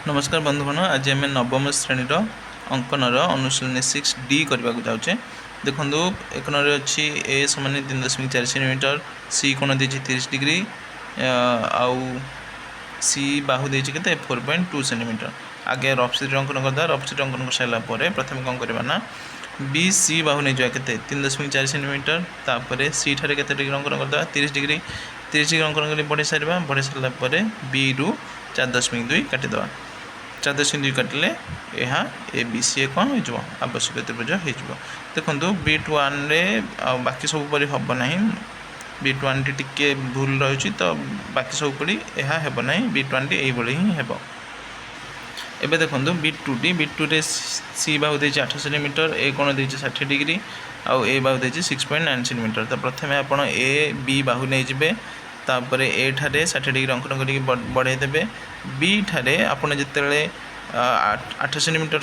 नमस्कार बंधुगण आज आम नवम श्रेणी अंकनर अनुशीलनी 6D करने को जाऊे। देखो एक नंबर अच्छी ए समान 3.4 सेंटीमीटर सी कोण दे 30 डिग्री आउ सी बाहु दे 4.2 सेंटीमीटर। आगे रफ सीट अंकन करदा। रफ सीट अंकन कर सारा प्रथम कौन करवा ना बी सी बाहु नहीं जाए के 3.4 सेंटीमीटर तापर सी ठारे के डिग्री अंकन करदा 30 डिग्री अंकन कर बढ़ी सारा बी रु 4.2 काटिदेवा 4.2 काटिले यह ए बी सी कौन हो आवश्यक त्रिभुज हो। देखो B1 रे बाकी सब परी हम ना B1 टी भूल रही तो बाकी सब पड़ी यह हेब ना B1 टी यही ही हेब। एबे देखो B2 रे सी बाहु दे 8 सेंटीमीटर ए कोण दे 60 डिग्री आउ ए बाहु दे 6.9 सेंटीमीटर। तो प्रथम आप ए बी बाहु नहीं जाए तापर ए ठारे 60 डिग्री अंकन करके बढ़ाई देवे। बी ठारे आपन जिते 8 सेंटीमीटर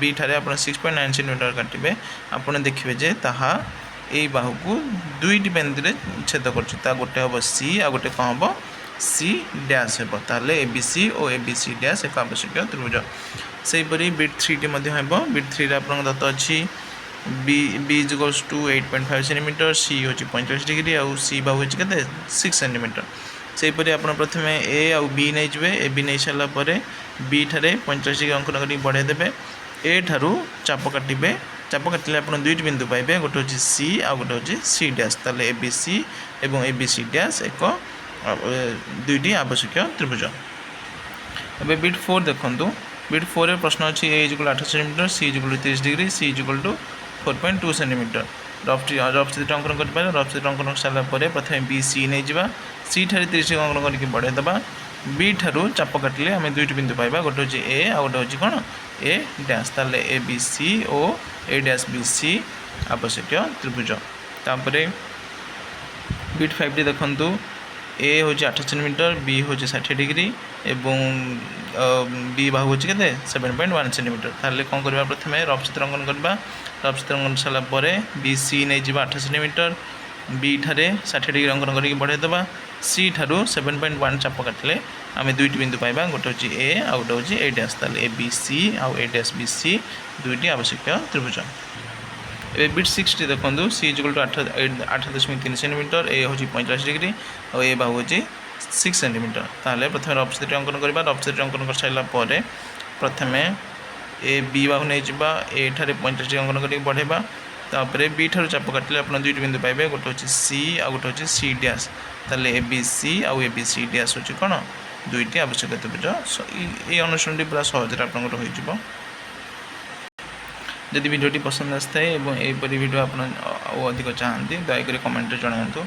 बी ठारे आप 6.9 सेंटीमीटर काटे आपन देखिए जे ताहा ए बाहु को दुईटी बिंदु छेद कर गोटे हम सी आ गोटे कौन हम सी डैश हे ताले ए बी सी और ए बी सी डैश एक आवश्यक त्रिभुज। से B3 टी B3 आप दत्त अच्छी बी इक्वल्स टू 8.5 सेंटीमीटर सी हूँ 45 डिग्री आउ सी बाहु के 6 सेंटीमीटर। से आप प्रथम ए आउ बी नहीं जाए ए बी नहीं सारापर बी ठारे 45 डिग्री अंकन कर बढ़ाई देवे। ए ठारू चाप काटे चाप काटिले आप दुईट बिंदु पाइबे गोटे हूँ सी आ गोटे हूँ सी डैश ताले ए बी सी और ए बी सी डैश एक दुईटी आवश्यक त्रिभुज। एबे B4 देखो B4 प्रश्न अच्छी A equal 8 centimetre C equal 30 degree C equal to 4.2 centimetre. Rough sheet अंकन कर रफ सीट अंकन कर सारापर प्रथम बी सी नहीं जावा सी ठारे 30 अंकन करके बढ़ाई देवा। बी ठारू चाप काटिले आम दुईट बिंदु पाइबा गोटे हूँ ए आ गोटे हूँ कौन ए डैश ताले ए बी सी और ए डैश बी सी आवश्यक त्रिभुज। तापर B5 टी देखु ए हूँ 8 सेंटीमीटर बी हूँ 60 डिग्री एवं बी बाहु हूँ के 7.1 सेंटीमीटर। ताले कौन करवा प्रथम रफ चित्र अंकन करवा रफ चित्र अंकन सारापर बी सी नहीं जावा 8 सेंटीमीटर बी ठारे 60 डिग्री अंकन करके बढ़ाई देवा। सी ठारू 7.1 चाप काटिले आम दुईट बिंदु पाइबा गोटे हूँ ए आ गोटे हूँ ए डैश ताले ए बी सी आउ ए डैश बी सी दुईटी आवश्यक त्रिभुज। ए B6 टी देखो सी इक्वल टू 8.3 सेंटीमीटर ए हूँ 45 डिग्री और ए बाहु हूँ 6 सेंटीमीटर। ताले प्रथम रफ सीट अंकन करवा रफ सीट अंकन कर सारापर प्रथम ए बी बाहु नहीं जावा ए ठारे 45 डिग्री अंकन करके बढ़ेबा तापर बी ठारू चाप काटिले आप दुईट बिंदु पाइबे गोटे हूँ सी आ गोटे हूँ सी डैश ताले ए बी सी आउ ए बी सी डैश हूँ कौन दुईटी आवश्यक त्रिभुज। ये अनुसरण पूरा सहज आपंकर हो। जदि वीडियो पसंद आए और यहपरी वीडियो आप अधिक चाहती दयाकोरी कमेंट जनातु।